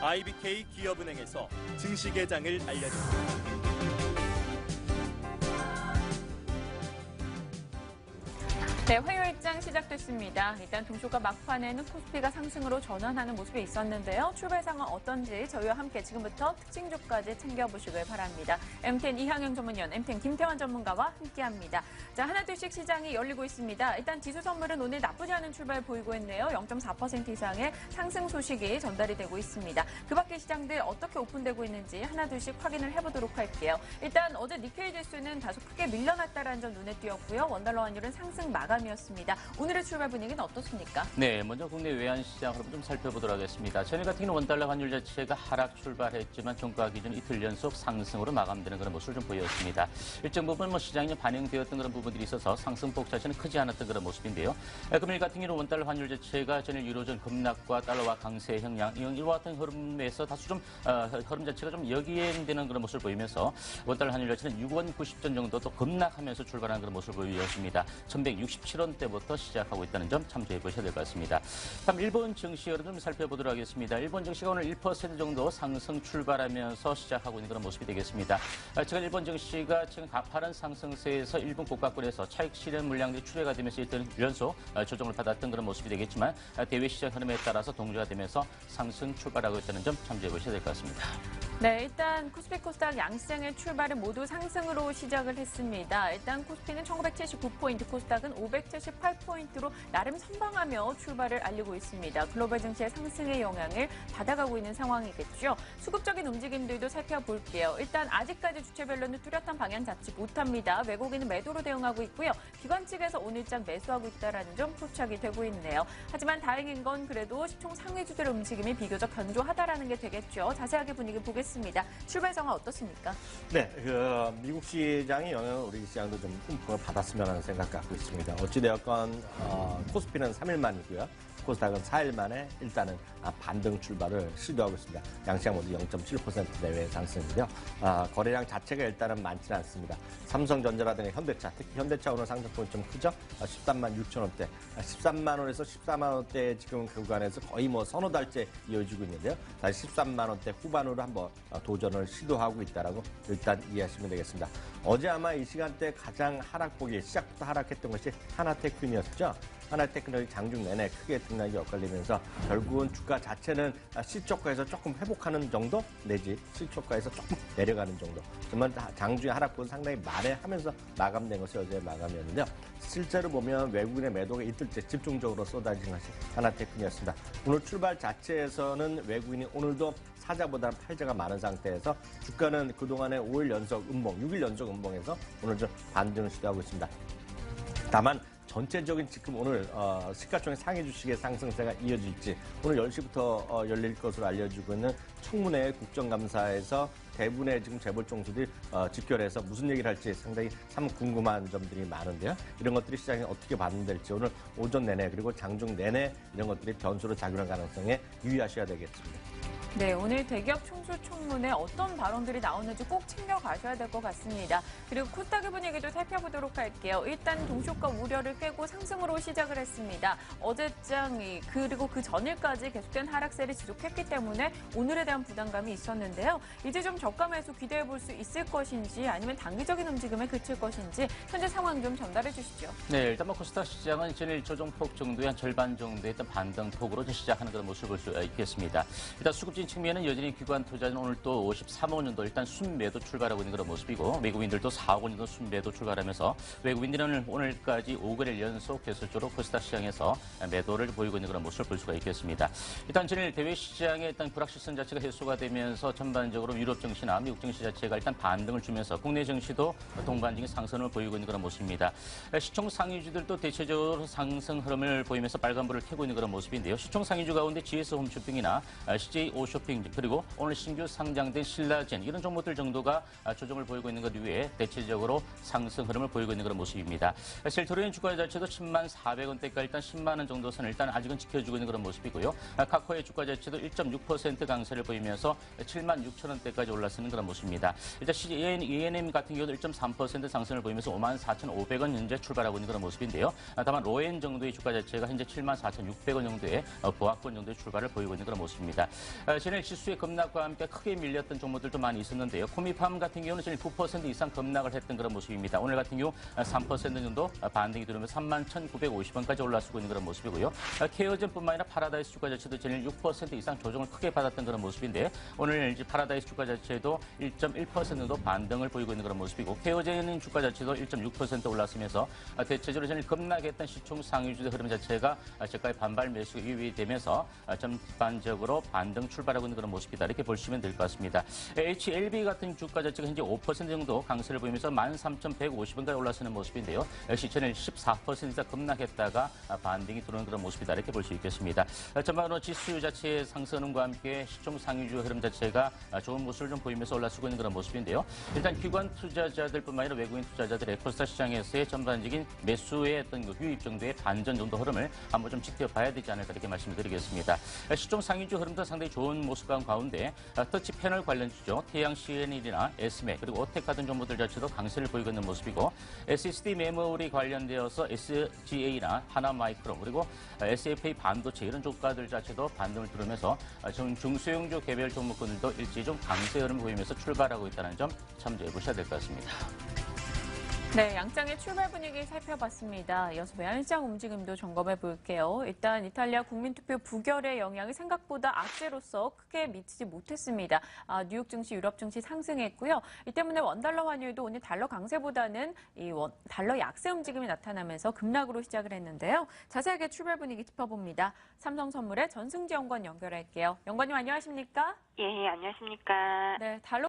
IBK 기업은행에서 증시 개장을 알려줍니다. 네, 화요일장 시작됐습니다. 일단 동시가 막판에는 코스피가 상승으로 전환하는 모습이 있었는데요. 출발 상황 어떤지 저희와 함께 지금부터 특징주까지 챙겨보시길 바랍니다. MTN 이항영 전문위원, MTN 김태환 전문가와 함께합니다. 자, 하나둘씩 시장이 열리고 있습니다. 일단 지수 선물은 오늘 나쁘지 않은 출발 보이고 있네요. 0.4% 이상의 상승 소식이 전달이 되고 있습니다. 그 밖의 시장들 어떻게 오픈되고 있는지 하나둘씩 확인을 해보도록 할게요. 일단 어제 니케이 지수는 다소 크게 밀려났다는 점 눈에 띄었고요. 원달러 환율은 상승 마감이었습니다. 오늘의 출발 분위기는 어떻습니까? 네, 먼저 국내 외환 시장 흐름 좀 살펴보도록 하겠습니다. 전일 같은 경우는 원달러 환율 자체가 하락 출발했지만 종가 기준 이틀 연속 상승으로 마감되는 그런 모습을 좀 보였습니다. 일정 부분 시장에 반영되었던 그런 부분들이 있어서 상승폭 자체는 크지 않았던 그런 모습인데요. 금일 같은 경우는 원달러 환율 자체가 전일 유로존 급락과 달러와 강세 형량 이와 같은 흐름에서 다소 좀 흐름 자체가 좀 역이행되는 그런 모습을 보이면서 원달러 환율 자체는 6원 90전 정도 또 급락하면서 출발하는 그런 모습을 보였습니다. 1167원대부터 시작하고 있다는 점 참조해 보셔야 될 것 같습니다. 다음 일본 증시 흐름 좀 살펴보도록 하겠습니다. 일본 증시가 오늘 1% 정도 상승 출발하면서 시작하고 있는 그런 모습이 되겠습니다. 최근 일본 증시가 지금 가파른 상승세에서 일본 국가권에서 차익 실현 물량들이 출회가 되면서 일단 연속 조정을 받았던 그런 모습이 되겠지만 대외 시장 흐름에 따라서 동조가 되면서 상승 출발하고 있다는 점 참조해 보셔야 될 것 같습니다. 네, 일단 코스피 코스닥 양시장의 출발은 모두 상승으로 시작을 했습니다. 일단 코스피는 1979포인트, 코스닥은 578포인트로 나름 선방하며 출발을 알리고 있습니다. 글로벌 증시의 상승의 영향을 받아가고 있는 상황이겠죠. 수급적인 움직임들도 살펴볼게요. 일단 아직까지 주체별로는 뚜렷한 방향 잡지 못합니다. 외국인은 매도로 대응하고 있고요. 기관 측에서 오늘장 매수하고 있다는 점 포착이 되고 있네요. 하지만 다행인 건 그래도 시총 상위주들의 움직임이 비교적 견조하다라는 게 되겠죠. 자세하게 분위기 보겠습니다. 출발 상황 어떻습니까? 네, 미국 시장의 영향을 우리 시장도 좀 뿜뿜을 받았으면 하는 생각 갖고 있습니다. 어찌되었건 코스피는 3일 만이고요. 코스닥은 4일 만에 일단은 반등 출발을 시도하고 있습니다. 양시장 모두 0.7% 내외의 상승인데요. 거래량 자체가 일단은 많지는 않습니다. 삼성전자라든가 현대차, 특히 현대차 오늘 상승폭이 좀 크죠? 13만 6천 원대, 13만 원에서 14만 원대 지금 그 구간에서 거의 서너 달째 이어지고 있는데요. 다시 13만 원대 후반으로 한번 도전을 시도하고 있다라고 일단 이해하시면 되겠습니다. 어제 아마 이 시간대 가장 하락폭이 시작부터 하락했던 것이 하나테크니였죠. 하나테크닉이 장중 내내 크게 등락이 엇갈리면서 결국은 주가 자체는 시초가에서 조금 회복하는 정도 내지 시초가에서 조금 내려가는 정도. 정말 장중의 하락폭은 상당히 만회하면서 마감된 것이 어제 마감이었는데요. 실제로 보면 외국인의 매도가 이틀째 집중적으로 쏟아진 것이 하나테크닉이었습니다. 오늘 출발 자체에서는 외국인이 오늘도 사자보다는 팔자가 많은 상태에서 주가는 그동안에 5일 연속 음봉, 6일 연속 음봉에서 오늘 좀 반등을 시도하고 있습니다. 다만 전체적인 지금 오늘 시가총액 상위 주식의 상승세가 이어질지 오늘 10시부터 열릴 것으로 알려지고 있는 청문회 국정감사에서 대부분의 지금 재벌 총수들이 집결해서 무슨 얘기를 할지 상당히 참 궁금한 점들이 많은데요. 이런 것들이 시장에 어떻게 반응될지 오늘 오전 내내 그리고 장중 내내 이런 것들이 변수로 작용할 가능성에 유의하셔야 되겠습니다. 네, 오늘 대기업 총수 청문회 어떤 발언들이 나오는지 꼭 챙겨가셔야 될 것 같습니다. 그리고 코스닥의 분위기도 살펴보도록 할게요. 일단 동시효과 우려를 깨고 상승으로 시작을 했습니다. 어제장 그리고 그 전일까지 계속된 하락세를 지속했기 때문에 오늘에 대한 부담감이 있었는데요. 이제 좀 저가 매수 기대해 볼 수 있을 것인지 아니면 단기적인 움직임에 그칠 것인지 현재 상황 좀 전달해 주시죠. 네, 일단 코스닥 시장은 전일 조정폭 정도의 한 절반 정도의 일단 반등폭으로 시작하는 그런 모습을 볼 수 있겠습니다. 일단 수급진 측면은 여전히 기관 투자는 오늘 또 53억 정도 일단 순매도 출발하고 있는 그런 모습이고 외국인들도 4억 원 정도 순매도 출발하면서 외국인들은 오늘까지 5거래일 연속 계속적으로 코스닥 시장에서 매도를 보이고 있는 그런 모습을 볼 수가 있겠습니다. 일단 전일 대외 시장의 일단 불확실성 자체가 해소가 되면서 전반적으로 유럽 증시나 미국 증시 자체가 일단 반등을 주면서 국내 증시도 동반적인 상승을 보이고 있는 그런 모습입니다. 시총 상위주들도 대체적으로 상승 흐름을 보이면서 빨간불을 켜고 있는 그런 모습인데요. 시총 상위주 가운데 GS 홈쇼핑이나 CJ 오쇼핑 그리고 오늘 신규 상장된 신라젠 이런 종목들 정도가 조정을 보이고 있는 것 이외에 대체적으로 상승 흐름을 보이고 있는 그런 모습입니다. 셀트리온 주가 자체도 10만 400원대가 일단 10만 원 정도 선을 일단 아직은 지켜주고 있는 그런 모습이고요. 카카오의 주가 자체도 1.6% 강세를 보이면서 7만 6천 원대까지 올라서는 그런 모습입니다. 일단 ENM 같은 경우도 1.3% 상승을 보이면서 5만 4,500원 현재 출발하고 있는 그런 모습인데요. 다만 로엔 정도의 주가 자체가 현재 7만 4,600원 정도의 보합권 정도의 출발을 보이고 있는 그런 모습입니다. 전일 지수의 급락과 함께 크게 밀렸던 종목들도 많이 있었는데요. 코미팜 같은 경우는 전일 9% 이상 급락을 했던 그런 모습입니다. 오늘 같은 경우 3% 정도 반등이 들어오면서 31,950원까지 올라서고 있는 그런 모습이고요. 케어젠뿐만 아니라 파라다이스 주가 자체도 전일 6% 이상 조정을 크게 받았던 그런 모습인데 오늘 이제 파라다이스 주가 자체도 1.1% 정도 반등을 보이고 있는 그런 모습이고 케어젠 주가 자체도 1.6% 올랐으면서 대체적으로 전일 급락했던 시총 상위주의 흐름 자체가 저가의 반발 매수가 유의되면서 전반적으로 반등 출발하고 있는 그런 모습이다. 이렇게 보시면 될 것 같습니다. HLB 같은 주가 자체가 현재 5% 정도 강세를 보이면서 13,150원까지 올라서는 모습인데요. 역시 전일 14% 이상 급락했다가 반등이 들어오는 그런 모습이다. 이렇게 볼 수 있겠습니다. 전반으로 지수 자체의 상승과 함께 시총 상위주 흐름 자체가 좋은 모습을 좀 보이면서 올라서고 있는 그런 모습인데요. 일단 기관 투자자들뿐만 아니라 외국인 투자자들의 코스닥 시장에서의 전반적인 매수의 어떤 유입 정도의 반전 정도 흐름을 한번 좀 지켜봐야 되지 않을까 이렇게 말씀을 드리겠습니다. 시총 상위주 흐름도 상당히 좋은 모습 가운데 터치 패널 관련주죠. 태양 CNL이나 에스메 그리고 오텍 같은 종목들 자체도 강세를 보이고 있는 모습이고 SSD 메모리 관련되어서 SGA나 하나마이크론 그리고 SFA 반도체 이런 주가들 자체도 반등을 들으면서 중소형주 개별 종목군들도 일제히 좀 강세 흐름을 보이면서 출발하고 있다는 점 참조해 보셔야 될 것 같습니다. 네, 양장의 출발 분위기 살펴봤습니다. 이어서 외환시장 움직임도 점검해 볼게요. 일단 이탈리아 국민투표 부결의 영향이 생각보다 악재로서 크게 미치지 못했습니다. 뉴욕 증시, 유럽 증시 상승했고요. 이 때문에 원달러 환율도 오늘 달러 강세보다는 달러 약세 움직임이 나타나면서 급락으로 시작을 했는데요. 자세하게 출발 분위기 짚어봅니다. 삼성선물의 전승지 연구원 연결할게요. 연구원님 안녕하십니까? 예, 안녕하십니까. 네, 달러